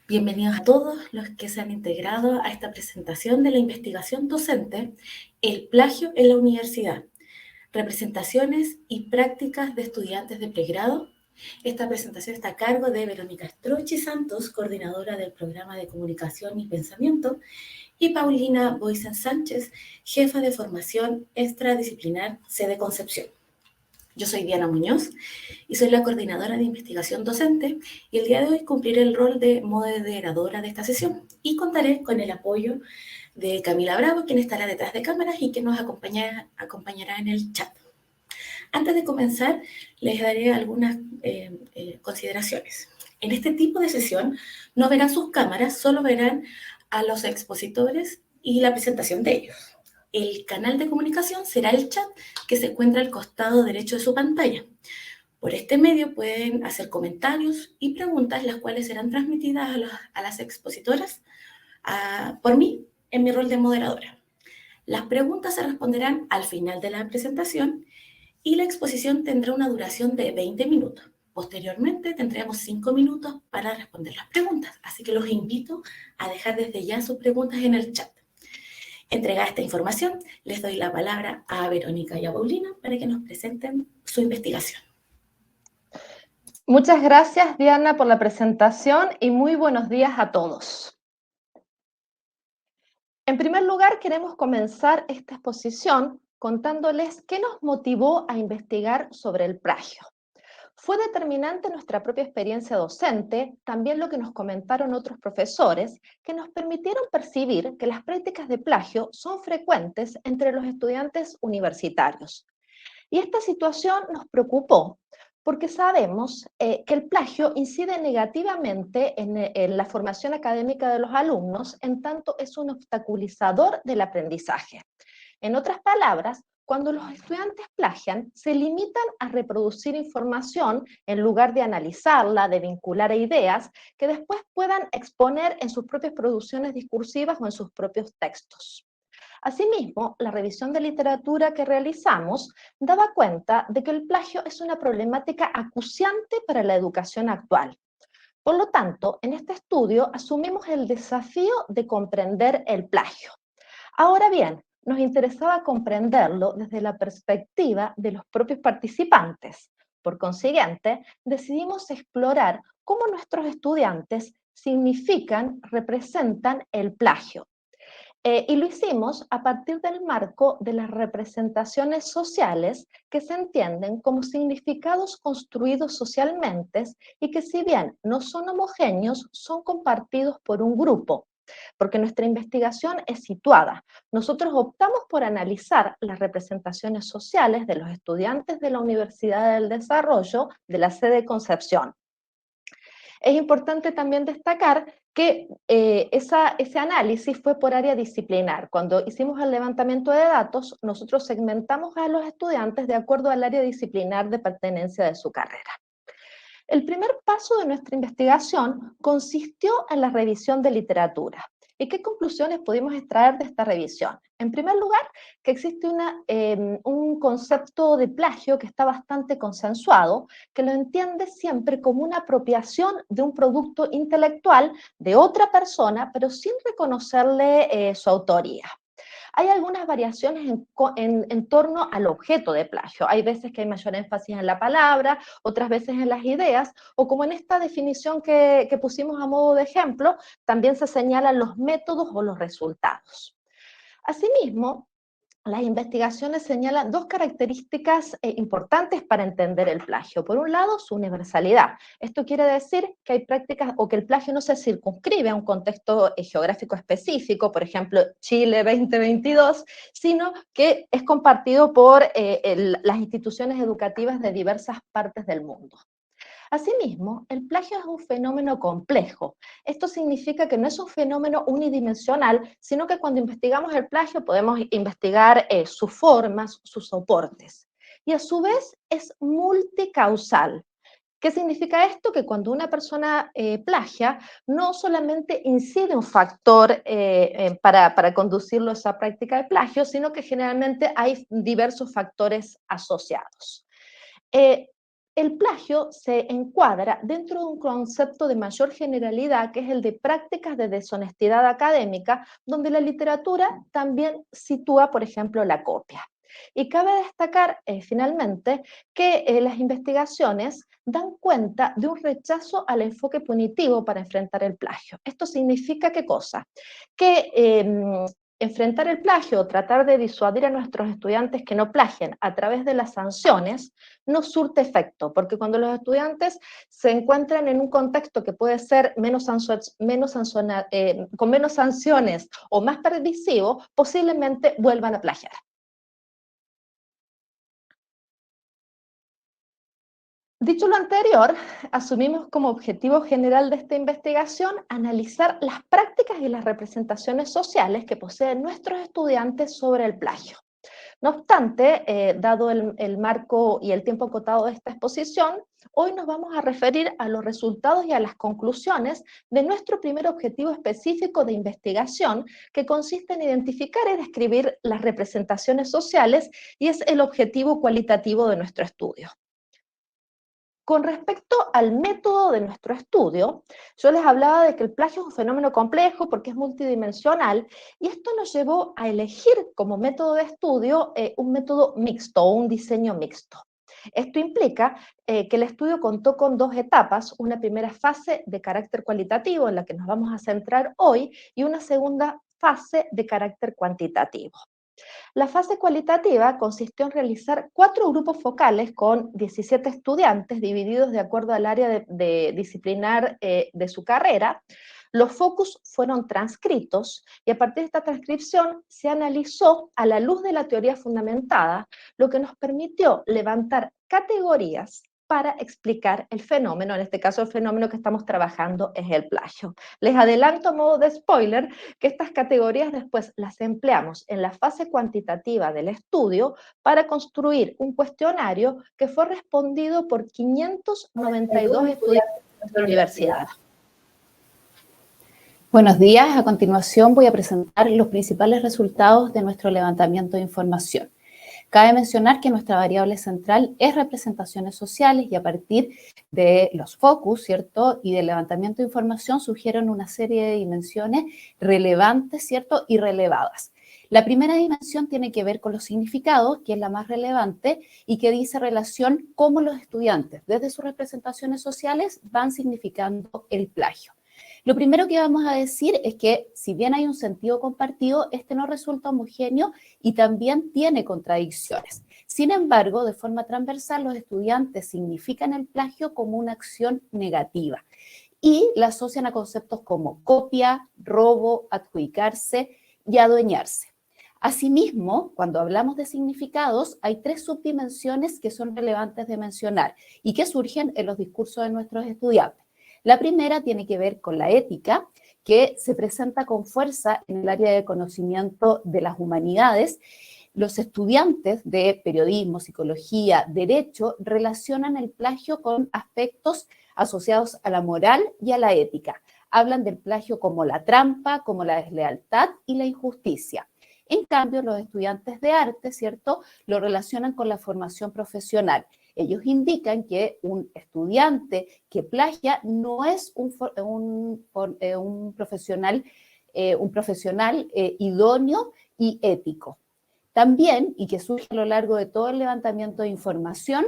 Bienvenidos a todos los que se han integrado a esta presentación de la investigación docente, el plagio en la universidad, representaciones y prácticas de estudiantes de pregrado. Esta presentación está a cargo de Verónica Strochi Santos, coordinadora del programa de comunicación y pensamiento, y Paulina Boysen Sánchez, jefa de formación extradisciplinar sede Concepción. Yo soy Diana Muñoz y soy la coordinadora de investigación docente y el día de hoy cumpliré el rol de moderadora de esta sesión y contaré con el apoyo de Camila Bravo, quien estará detrás de cámaras y que nos acompañará en el chat. Antes de comenzar, les daré algunas consideraciones. En este tipo de sesión no verán sus cámaras, solo verán a los expositores y la presentación de ellos. El canal de comunicación será el chat que se encuentra al costado derecho de su pantalla. Por este medio pueden hacer comentarios y preguntas, las cuales serán transmitidas a las expositoras por mí en mi rol de moderadora. Las preguntas se responderán al final de la presentación y la exposición tendrá una duración de 20 minutos. Posteriormente tendremos 5 minutos para responder las preguntas, así que los invito a dejar desde ya sus preguntas en el chat. Entregada esta información, les doy la palabra a Verónica y a Paulina para que nos presenten su investigación. Muchas gracias, Diana, por la presentación y muy buenos días a todos. En primer lugar, queremos comenzar esta exposición contándoles qué nos motivó a investigar sobre el plagio. Fue determinante nuestra propia experiencia docente, también lo que nos comentaron otros profesores, que nos permitieron percibir que las prácticas de plagio son frecuentes entre los estudiantes universitarios. Y esta situación nos preocupó porque sabemos que el plagio incide negativamente en la formación académica de los alumnos, en tanto es un obstaculizador del aprendizaje. En otras palabras, cuando los estudiantes plagian, se limitan a reproducir información en lugar de analizarla, de vincular a ideas que después puedan exponer en sus propias producciones discursivas o en sus propios textos. Asimismo, la revisión de literatura que realizamos daba cuenta de que el plagio es una problemática acuciante para la educación actual. Por lo tanto, en este estudio asumimos el desafío de comprender el plagio. Ahora bien, nos interesaba comprenderlo desde la perspectiva de los propios participantes. Por consiguiente, decidimos explorar cómo nuestros estudiantes representan el plagio. Y lo hicimos a partir del marco de las representaciones sociales que se entienden como significados construidos socialmente y que, si bien no son homogéneos, son compartidos por un grupo, porque nuestra investigación es situada. Nosotros optamos por analizar las representaciones sociales de los estudiantes de la Universidad del Desarrollo de la sede Concepción. Es importante también destacar que ese análisis fue por área disciplinar. Cuando hicimos el levantamiento de datos, nosotros segmentamos a los estudiantes de acuerdo al área disciplinar de pertenencia de su carrera. El primer paso de nuestra investigación consistió en la revisión de literatura. ¿Y qué conclusiones pudimos extraer de esta revisión? En primer lugar, que existe un concepto de plagio que está bastante consensuado, que lo entiende siempre como una apropiación de un producto intelectual de otra persona, pero sin reconocerle su autoría. Hay algunas variaciones en torno al objeto de plagio. Hay veces que hay mayor énfasis en la palabra, otras veces en las ideas, o como en esta definición que pusimos a modo de ejemplo, también se señalan los métodos o los resultados. Asimismo, las investigaciones señalan dos características importantes para entender el plagio. Por un lado, su universalidad. Esto quiere decir que hay prácticas o que el plagio no se circunscribe a un contexto geográfico específico, por ejemplo, Chile 2022, sino que es compartido por las instituciones educativas de diversas partes del mundo. Asimismo, el plagio es un fenómeno complejo. Esto significa que no es un fenómeno unidimensional, sino que cuando investigamos el plagio podemos investigar sus formas, sus soportes. Y a su vez es multicausal. ¿Qué significa esto? Que cuando una persona plagia, no solamente incide un factor para conducirlo a esa práctica de plagio, sino que generalmente hay diversos factores asociados. El plagio se encuadra dentro de un concepto de mayor generalidad, que es el de prácticas de deshonestidad académica, donde la literatura también sitúa, por ejemplo, la copia. Y cabe destacar, finalmente, que las investigaciones dan cuenta de un rechazo al enfoque punitivo para enfrentar el plagio. ¿Esto significa qué cosa? Que enfrentar el plagio o tratar de disuadir a nuestros estudiantes que no plagien a través de las sanciones no surte efecto, porque cuando los estudiantes se encuentran en un contexto que puede ser con menos sanciones o más permisivo, posiblemente vuelvan a plagiar. Dicho lo anterior, asumimos como objetivo general de esta investigación analizar las prácticas y las representaciones sociales que poseen nuestros estudiantes sobre el plagio. No obstante, dado el marco y el tiempo acotado de esta exposición, hoy nos vamos a referir a los resultados y a las conclusiones de nuestro primer objetivo específico de investigación, que consiste en identificar y describir las representaciones sociales, y es el objetivo cualitativo de nuestro estudio. Con respecto al método de nuestro estudio, yo les hablaba de que el plagio es un fenómeno complejo porque es multidimensional, y esto nos llevó a elegir como método de estudio un método mixto o un diseño mixto. Esto implica que el estudio contó con dos etapas: una primera fase de carácter cualitativo, en la que nos vamos a centrar hoy, y una segunda fase de carácter cuantitativo. La fase cualitativa consistió en realizar 4 grupos focales con 17 estudiantes divididos de acuerdo al área de disciplinar de su carrera. Los focus fueron transcritos, y a partir de esta transcripción se analizó a la luz de la teoría fundamentada, lo que nos permitió levantar categorías para explicar el fenómeno. En este caso, el fenómeno que estamos trabajando es el plagio. Les adelanto a modo de spoiler que estas categorías después las empleamos en la fase cuantitativa del estudio para construir un cuestionario que fue respondido por 592 estudiantes de nuestra universidad. Buenos días, a continuación voy a presentar los principales resultados de nuestro levantamiento de información. Cabe mencionar que nuestra variable central es representaciones sociales, y a partir de los focus, ¿cierto?, y del levantamiento de información surgieron una serie de dimensiones relevantes, ¿cierto?, y relevadas. La primera dimensión tiene que ver con los significados, que es la más relevante y que dice relación cómo los estudiantes, desde sus representaciones sociales, van significando el plagio. Lo primero que vamos a decir es que, si bien hay un sentido compartido, este no resulta homogéneo y también tiene contradicciones. Sin embargo, de forma transversal, los estudiantes significan el plagio como una acción negativa y la asocian a conceptos como copia, robo, adjudicarse y adueñarse. Asimismo, cuando hablamos de significados, hay 3 subdimensiones que son relevantes de mencionar y que surgen en los discursos de nuestros estudiantes. La primera tiene que ver con la ética, que se presenta con fuerza en el área de conocimiento de las humanidades. Los estudiantes de periodismo, psicología, derecho relacionan el plagio con aspectos asociados a la moral y a la ética. Hablan del plagio como la trampa, como la deslealtad y la injusticia. En cambio, los estudiantes de arte, ¿cierto?, lo relacionan con la formación profesional. Ellos indican que un estudiante que plagia no es un profesional idóneo y ético. También, y que surge a lo largo de todo el levantamiento de información,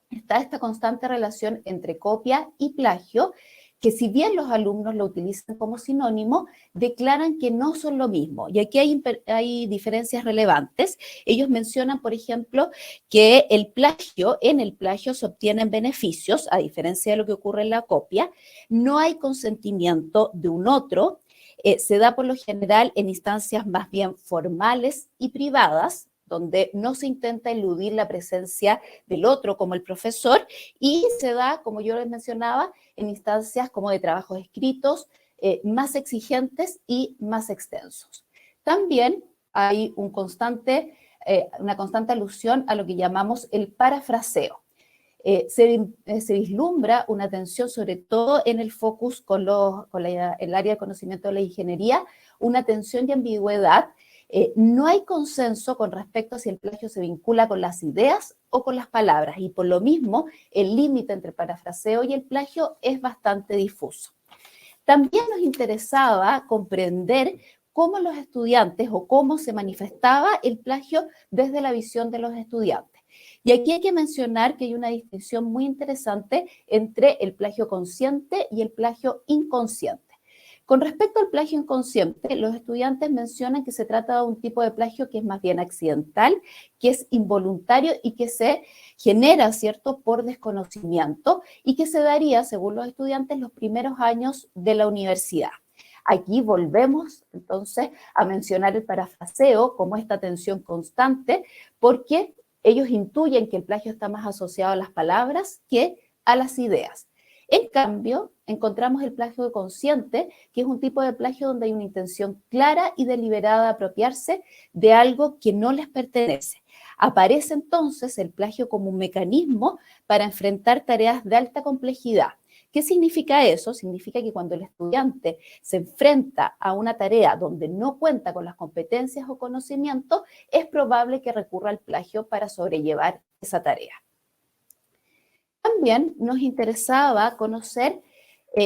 está esta constante relación entre copia y plagio, que si bien los alumnos lo utilizan como sinónimo, declaran que no son lo mismo. Y aquí hay diferencias relevantes. Ellos mencionan, por ejemplo, que en el plagio se obtienen beneficios, a diferencia de lo que ocurre en la copia. No hay consentimiento de un otro. Se da por lo general en instancias más bien formales y privadas, donde no se intenta eludir la presencia del otro como el profesor, y se da, como yo les mencionaba, en instancias como de trabajos escritos, más exigentes y más extensos. También hay una constante alusión a lo que llamamos el parafraseo. Se vislumbra una tensión, sobre todo en el focus el área de conocimiento de la ingeniería, una tensión y ambigüedad No hay consenso con respecto a si el plagio se vincula con las ideas o con las palabras, y por lo mismo el límite entre parafraseo y el plagio es bastante difuso. También nos interesaba comprender cómo los estudiantes o cómo se manifestaba el plagio desde la visión de los estudiantes. Y aquí hay que mencionar que hay una distinción muy interesante entre el plagio consciente y el plagio inconsciente. Con respecto al plagio inconsciente, los estudiantes mencionan que se trata de un tipo de plagio que es más bien accidental, que es involuntario y que se genera, ¿cierto?, por desconocimiento y que se daría, según los estudiantes, los primeros años de la universidad. Aquí volvemos entonces a mencionar el parafraseo como esta tensión constante, porque ellos intuyen que el plagio está más asociado a las palabras que a las ideas. En cambio, encontramos el plagio consciente, que es un tipo de plagio donde hay una intención clara y deliberada de apropiarse de algo que no les pertenece. Aparece entonces el plagio como un mecanismo para enfrentar tareas de alta complejidad. ¿Qué significa eso? Significa que cuando el estudiante se enfrenta a una tarea donde no cuenta con las competencias o conocimientos, es probable que recurra al plagio para sobrellevar esa tarea. También nos interesaba conocer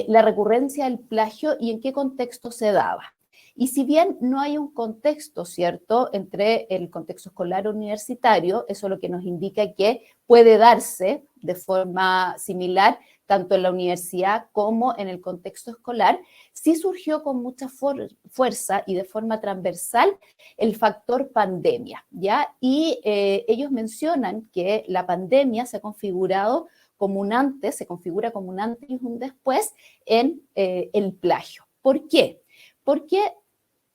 la recurrencia del plagio y en qué contexto se daba. Y si bien no hay un contexto, ¿cierto?, entre el contexto escolar o universitario, eso lo que nos indica que puede darse de forma similar tanto en la universidad como en el contexto escolar, sí surgió con mucha fuerza y de forma transversal el factor pandemia, ¿ya? Y ellos mencionan que la pandemia se ha configurado como un antes, se configura como un antes y un después en el plagio. ¿Por qué? Porque,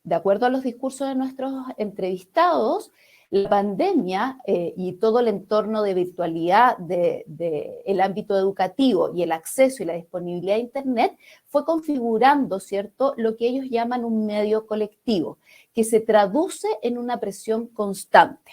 de acuerdo a los discursos de nuestros entrevistados, la pandemia y todo el entorno de virtualidad del ámbito educativo y el acceso y la disponibilidad de Internet fue configurando, ¿cierto?, lo que ellos llaman un medio colectivo, que se traduce en una presión constante.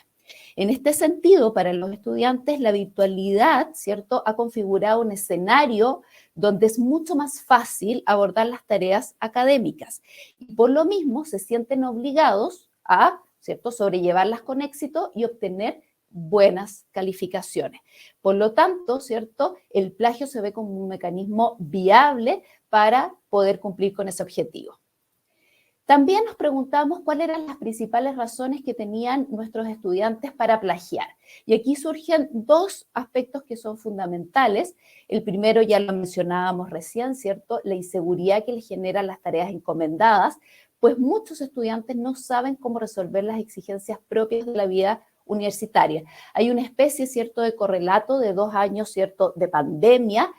En este sentido, para los estudiantes, la virtualidad, ¿cierto?, ha configurado un escenario donde es mucho más fácil abordar las tareas académicas y por lo mismo se sienten obligados a, ¿cierto?, sobrellevarlas con éxito y obtener buenas calificaciones. Por lo tanto, ¿cierto?, el plagio se ve como un mecanismo viable para poder cumplir con ese objetivo. También nos preguntamos cuáles eran las principales razones que tenían nuestros estudiantes para plagiar. Y aquí surgen dos aspectos que son fundamentales. El primero ya lo mencionábamos recién, ¿cierto?, la inseguridad que les generan las tareas encomendadas, pues muchos estudiantes no saben cómo resolver las exigencias propias de la vida universitaria. Hay una especie, ¿cierto?, de correlato de 2 años, ¿cierto?, de pandemia,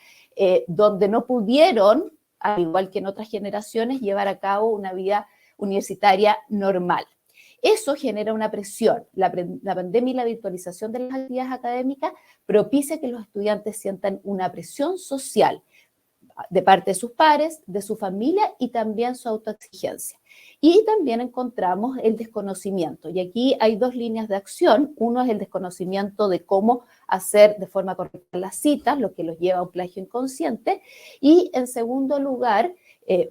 donde no pudieron, al igual que en otras generaciones, llevar a cabo una vida universitaria normal. Eso genera una presión. La pandemia y la virtualización de las actividades académicas propicia que los estudiantes sientan una presión social de parte de sus pares, de su familia y también su autoexigencia. Y también encontramos el desconocimiento. Y aquí hay dos líneas de acción. Uno es el desconocimiento de cómo hacer de forma correcta las citas, lo que los lleva a un plagio inconsciente. Y en segundo lugar,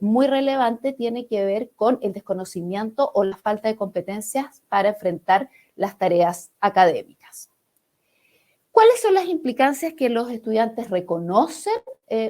muy relevante, tiene que ver con el desconocimiento o la falta de competencias para enfrentar las tareas académicas. ¿Cuáles son las implicancias que los estudiantes reconocen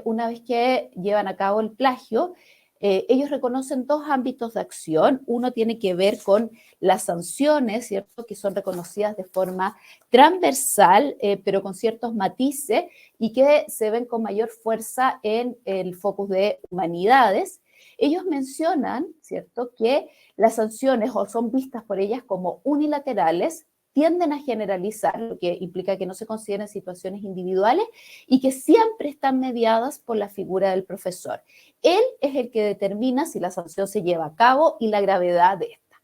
una vez que llevan a cabo el plagio? Ellos reconocen dos ámbitos de acción. Uno tiene que ver con las sanciones, ¿cierto?, que son reconocidas de forma transversal, pero con ciertos matices y que se ven con mayor fuerza en el focus de humanidades. Ellos mencionan, ¿cierto?, que las sanciones o son vistas por ellas como unilaterales, tienden a generalizar, lo que implica que no se consideren situaciones individuales y que siempre están mediadas por la figura del profesor. Él es el que determina si la sanción se lleva a cabo y la gravedad de esta.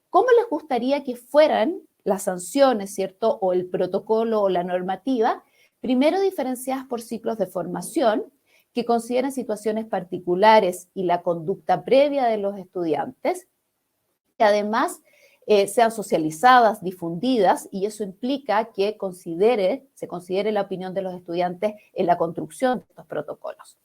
¿Cómo les gustaría que fueran las sanciones, ¿cierto?, o el protocolo o la normativa? Primero, diferenciadas por ciclos de formación, que consideren situaciones particulares y la conducta previa de los estudiantes, que además sean socializadas, difundidas, y eso implica que se considere la opinión de los estudiantes en la construcción de estos protocolos.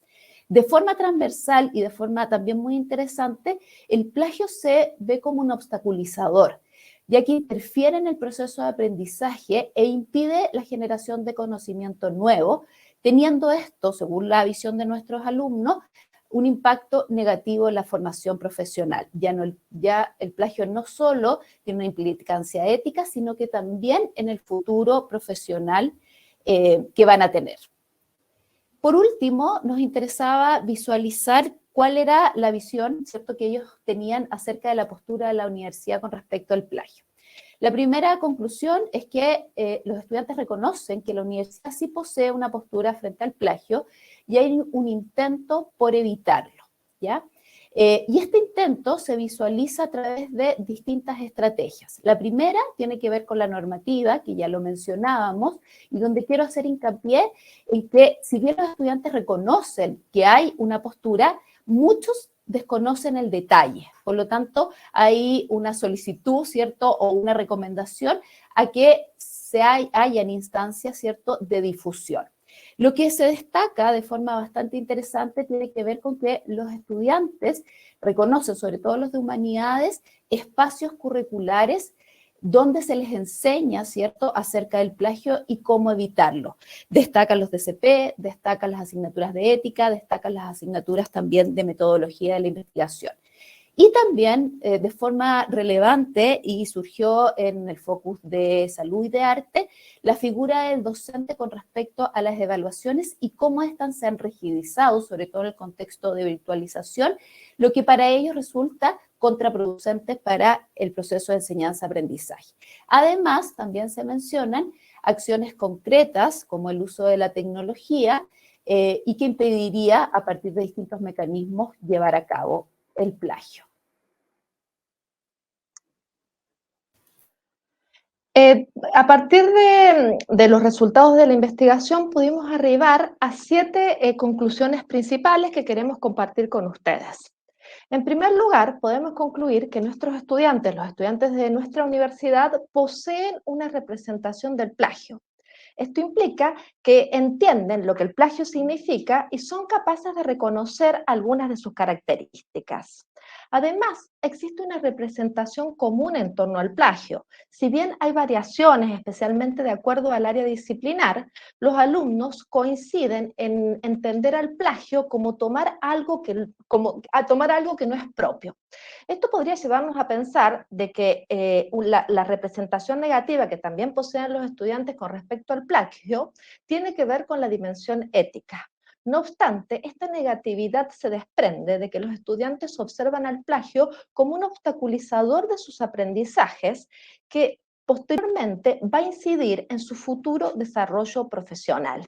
De forma transversal y de forma también muy interesante, el plagio se ve como un obstaculizador. ya que interfiere en el proceso de aprendizaje e impide la generación de conocimiento nuevo, teniendo esto, según la visión de nuestros alumnos, un impacto negativo en la formación profesional. Ya el plagio no solo tiene una implicancia ética, sino que también en el futuro profesional que van a tener. Por último, nos interesaba visualizar cuál era la visión, ¿cierto?, que ellos tenían acerca de la postura de la universidad con respecto al plagio. La primera conclusión es que los estudiantes reconocen que la universidad sí posee una postura frente al plagio y hay un intento por evitarlo, ¿ya? Y este intento se visualiza a través de distintas estrategias. La primera tiene que ver con la normativa, que ya lo mencionábamos, y donde quiero hacer hincapié en que si bien los estudiantes reconocen que hay una postura, muchos desconocen el detalle. Por lo tanto, hay una solicitud, ¿cierto?, o una recomendación a que hayan instancias, ¿cierto?, de difusión. Lo que se destaca de forma bastante interesante tiene que ver con que los estudiantes reconocen, sobre todo los de humanidades, espacios curriculares donde se les enseña, ¿cierto?, acerca del plagio y cómo evitarlo. Destacan los DCP, destacan las asignaturas de ética, destacan las asignaturas también de metodología de la investigación. Y también de forma relevante, y surgió en el focus de salud y de arte, la figura del docente con respecto a las evaluaciones y cómo éstas se han rigidizado, sobre todo en el contexto de virtualización, lo que para ellos resulta contraproducente para el proceso de enseñanza-aprendizaje. Además, también se mencionan acciones concretas como el uso de la tecnología y que impediría, a partir de distintos mecanismos, llevar a cabo el plagio. A partir de los resultados de la investigación pudimos arribar a 7 conclusiones principales que queremos compartir con ustedes. En primer lugar, podemos concluir que nuestros estudiantes, los estudiantes de nuestra universidad, poseen una representación del plagio. Esto implica que entienden lo que el plagio significa y son capaces de reconocer algunas de sus características. Además, existe una representación común en torno al plagio. Si bien hay variaciones, especialmente de acuerdo al área disciplinar, los alumnos coinciden en entender al plagio como tomar algo que no es propio. Esto podría llevarnos a pensar de que la representación negativa que también poseen los estudiantes con respecto al plagio tiene que ver con la dimensión ética. No obstante, esta negatividad se desprende de que los estudiantes observan al plagio como un obstaculizador de sus aprendizajes que posteriormente va a incidir en su futuro desarrollo profesional.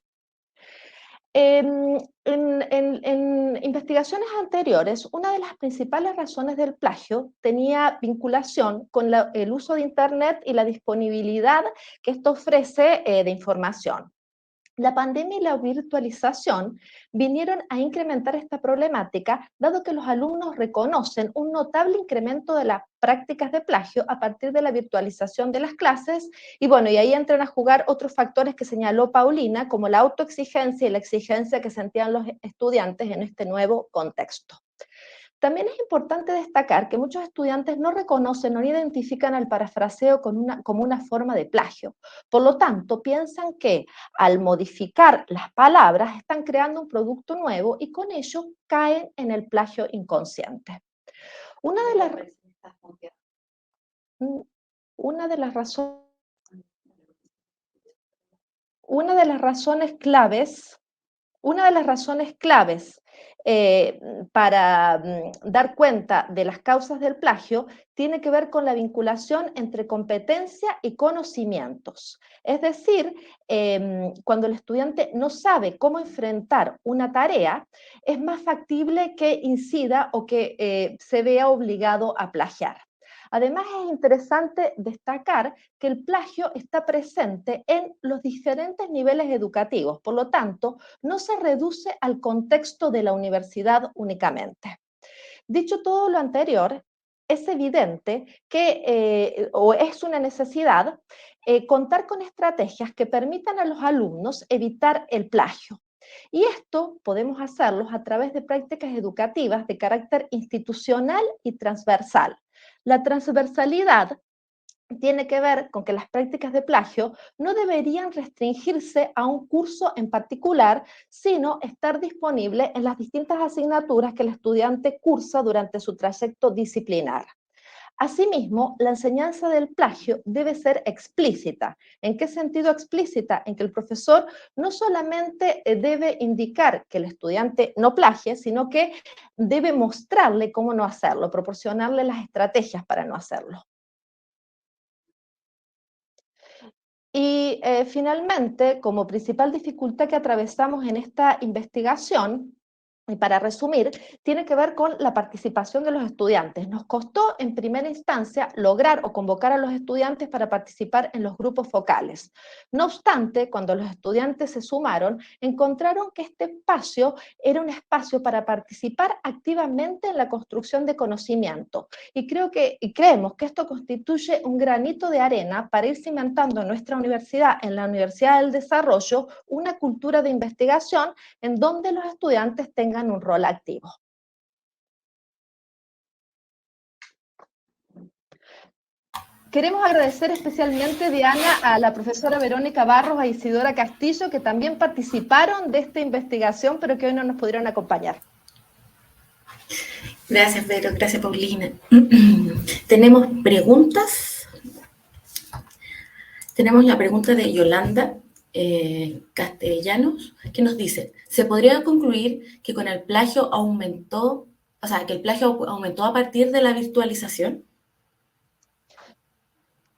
En investigaciones anteriores, una de las principales razones del plagio tenía vinculación con el uso de Internet y la disponibilidad que esto ofrece de información. La pandemia y la virtualización vinieron a incrementar esta problemática, dado que los alumnos reconocen un notable incremento de las prácticas de plagio a partir de la virtualización de las clases, y bueno, y ahí entran a jugar otros factores que señaló Paulina, como la autoexigencia y la exigencia que sentían los estudiantes en este nuevo contexto. También es importante destacar que muchos estudiantes no reconocen o no identifican al parafraseo como una forma de plagio. Por lo tanto, piensan que al modificar las palabras están creando un producto nuevo y con ello caen en el plagio inconsciente. Una de las razones claves para dar cuenta de las causas del plagio tiene que ver con la vinculación entre competencia y conocimientos. Es decir, cuando el estudiante no sabe cómo enfrentar una tarea, es más factible que incida o que se vea obligado a plagiar. Además, es interesante destacar que el plagio está presente en los diferentes niveles educativos, por lo tanto, no se reduce al contexto de la universidad únicamente. Dicho todo lo anterior, es evidente que, o es una necesidad, contar con estrategias que permitan a los alumnos evitar el plagio. Y esto podemos hacerlo a través de prácticas educativas de carácter institucional y transversal. La transversalidad tiene que ver con que las prácticas de plagio no deberían restringirse a un curso en particular, sino estar disponible en las distintas asignaturas que el estudiante cursa durante su trayecto disciplinar. Asimismo, la enseñanza del plagio debe ser explícita. ¿En qué sentido explícita? En que el profesor no solamente debe indicar que el estudiante no plagie, sino que debe mostrarle cómo no hacerlo, proporcionarle las estrategias para no hacerlo. Y finalmente, como principal dificultad que atravesamos en esta investigación, y para resumir, tiene que ver con la participación de los estudiantes. Nos costó en primera instancia lograr o convocar a los estudiantes para participar en los grupos focales. No obstante, cuando los estudiantes se sumaron, encontraron que este espacio era un espacio para participar activamente en la construcción de conocimiento. Y creemos que esto constituye un granito de arena para ir cimentando en nuestra universidad, en la Universidad del Desarrollo, una cultura de investigación en donde los estudiantes tengan un rol activo. Queremos agradecer especialmente, Diana, a la profesora Verónica Barros, a Isidora Castillo, que también participaron de esta investigación, pero que hoy no nos pudieron acompañar. Gracias, Vero. Gracias, Paulina. Tenemos preguntas. Tenemos la pregunta de Yolanda Castellanos, que nos dice, ¿se podría concluir que con el plagio aumentó, o sea, que el plagio aumentó a partir de la virtualización?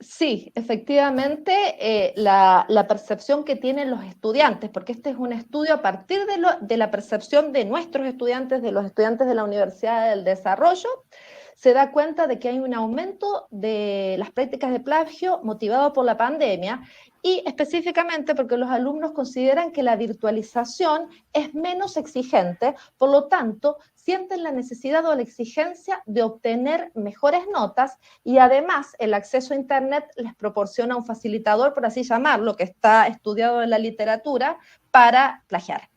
Sí, efectivamente, la percepción que tienen los estudiantes, porque este es un estudio a partir de la percepción de nuestros estudiantes, de los estudiantes de la Universidad del Desarrollo, se da cuenta de que hay un aumento de las prácticas de plagio motivado por la pandemia y específicamente porque los alumnos consideran que la virtualización es menos exigente, por lo tanto, sienten la necesidad o la exigencia de obtener mejores notas y además el acceso a Internet les proporciona un facilitador, por así llamarlo, que está estudiado en la literatura, para plagiar.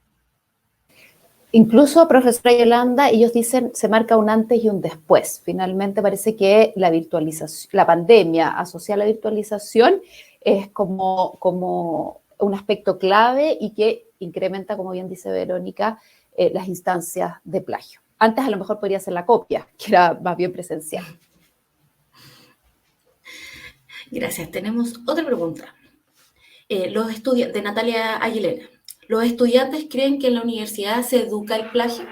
Incluso, profesora Yolanda, ellos dicen se marca un antes y un después. Finalmente parece que la virtualización, la pandemia asociada a la virtualización es como un aspecto clave y que incrementa, como bien dice Verónica, las instancias de plagio. Antes a lo mejor podría ser la copia, que era más bien presencial. Gracias. Tenemos otra pregunta. Los estudiantes, de Natalia Aguilera. ¿Los estudiantes creen que en la universidad se educa el plagio?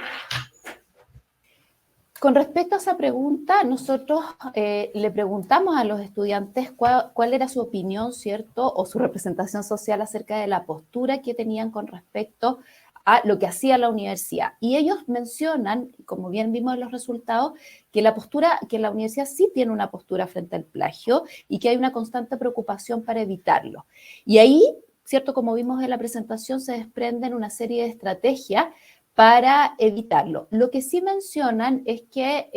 Con respecto a esa pregunta, nosotros le preguntamos a los estudiantes cuál era su opinión, ¿cierto? O su representación social acerca de la postura que tenían con respecto a lo que hacía la universidad. Y ellos mencionan, como bien vimos en los resultados, que la universidad sí tiene una postura frente al plagio y que hay una constante preocupación para evitarlo. Y ahí, ¿cierto? Como vimos en la presentación, se desprenden una serie de estrategias para evitarlo. Lo que sí mencionan es que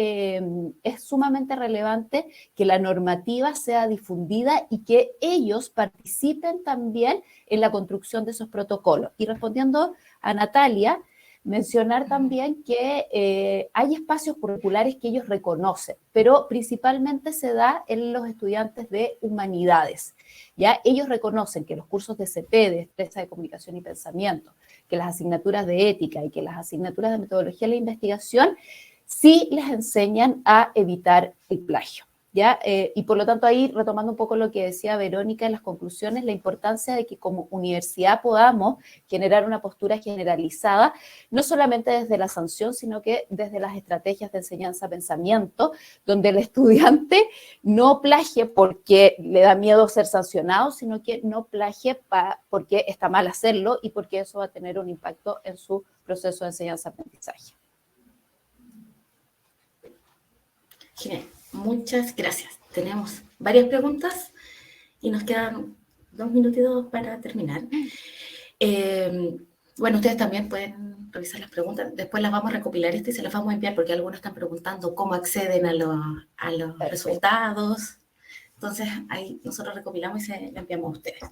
es sumamente relevante que la normativa sea difundida y que ellos participen también en la construcción de esos protocolos. Y respondiendo a Natalia, mencionar también que hay espacios curriculares que ellos reconocen, pero principalmente se da en los estudiantes de humanidades. ¿Ya? Ellos reconocen que los cursos de CP, de destreza de comunicación y pensamiento, que las asignaturas de ética y que las asignaturas de metodología de la investigación sí les enseñan a evitar el plagio. ¿Ya? Y por lo tanto ahí, retomando un poco lo que decía Verónica en las conclusiones, la importancia de que como universidad podamos generar una postura generalizada, no solamente desde la sanción, sino que desde las estrategias de enseñanza-pensamiento, donde el estudiante no plagie porque le da miedo ser sancionado, sino que no plagie porque está mal hacerlo y porque eso va a tener un impacto en su proceso de enseñanza-aprendizaje. Genial. Muchas gracias. Tenemos varias preguntas y nos quedan 2 minutitos para terminar. Bueno, ustedes también pueden revisar las preguntas. Después las vamos a recopilar y se las vamos a enviar porque algunos están preguntando cómo acceden a los resultados. Entonces, ahí nosotros recopilamos y se lo enviamos a ustedes.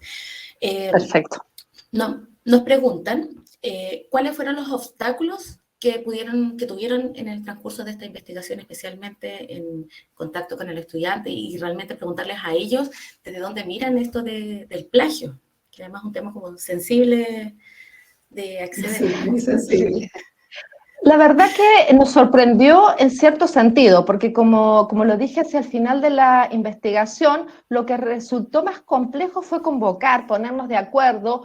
Perfecto. Nos preguntan cuáles fueron los obstáculos que tuvieron en el transcurso de esta investigación, especialmente en contacto con el estudiante, y realmente preguntarles a ellos desde dónde miran esto del plagio, que además es un tema como sensible de acceder. Sí, muy sensible. La verdad que nos sorprendió en cierto sentido, porque como lo dije hacia el final de la investigación, lo que resultó más complejo fue convocar, ponernos de acuerdo,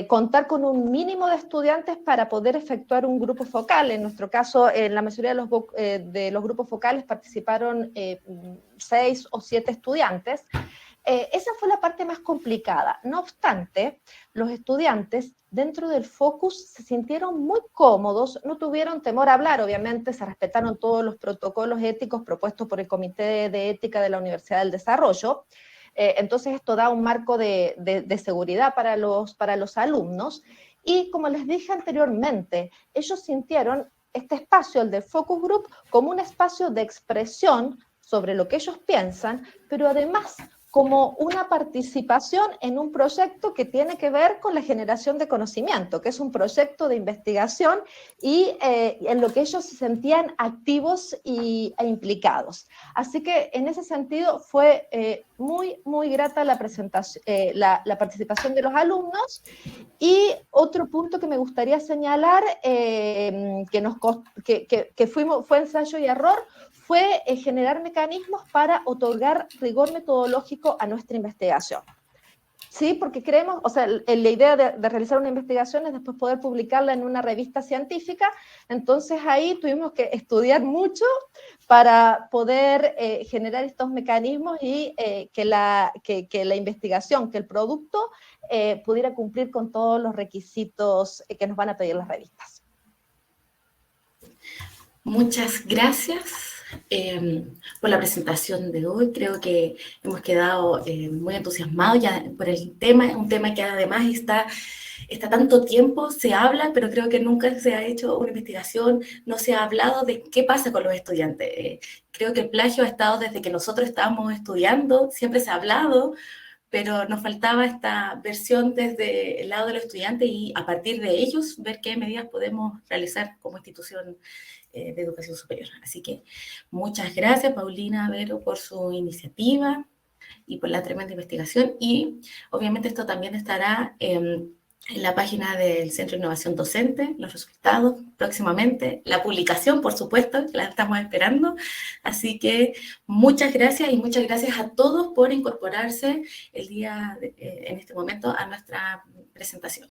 contar con un mínimo de estudiantes para poder efectuar un grupo focal. En nuestro caso, en la mayoría de los grupos focales participaron 6 o 7 estudiantes. Esa fue la parte más complicada. No obstante, los estudiantes dentro del focus se sintieron muy cómodos, no tuvieron temor a hablar, obviamente se respetaron todos los protocolos éticos propuestos por el Comité de Ética de la Universidad del Desarrollo. Entonces esto da un marco de seguridad para los alumnos. Y como les dije anteriormente, ellos sintieron este espacio, el del focus group, como un espacio de expresión sobre lo que ellos piensan, pero además como una participación en un proyecto que tiene que ver con la generación de conocimiento, que es un proyecto de investigación y en lo que ellos se sentían activos e implicados. Así que en ese sentido fue muy, muy grata la presentación, la participación de los alumnos. Y otro punto que me gustaría señalar, fue ensayo y error, fue generar mecanismos para otorgar rigor metodológico a nuestra investigación. Sí, porque creemos, o sea, la idea de realizar una investigación es después poder publicarla en una revista científica, entonces ahí tuvimos que estudiar mucho para poder generar estos mecanismos y que la investigación, que el producto pudiera cumplir con todos los requisitos que nos van a pedir las revistas. Muchas gracias por la presentación de hoy. Creo que hemos quedado muy entusiasmados ya por el tema, un tema que además está tanto tiempo, se habla, pero creo que nunca se ha hecho una investigación, no se ha hablado de qué pasa con los estudiantes. Creo que el plagio ha estado desde que nosotros estábamos estudiando, siempre se ha hablado, pero nos faltaba esta versión desde el lado de los estudiantes y a partir de ellos ver qué medidas podemos realizar como institución de educación superior. Así que muchas gracias, Paulina Vero, por su iniciativa y por la tremenda investigación. Y obviamente esto también estará en la página del Centro de Innovación Docente, los resultados próximamente, la publicación, por supuesto, que la estamos esperando. Así que muchas gracias y muchas gracias a todos por incorporarse en este momento a nuestra presentación.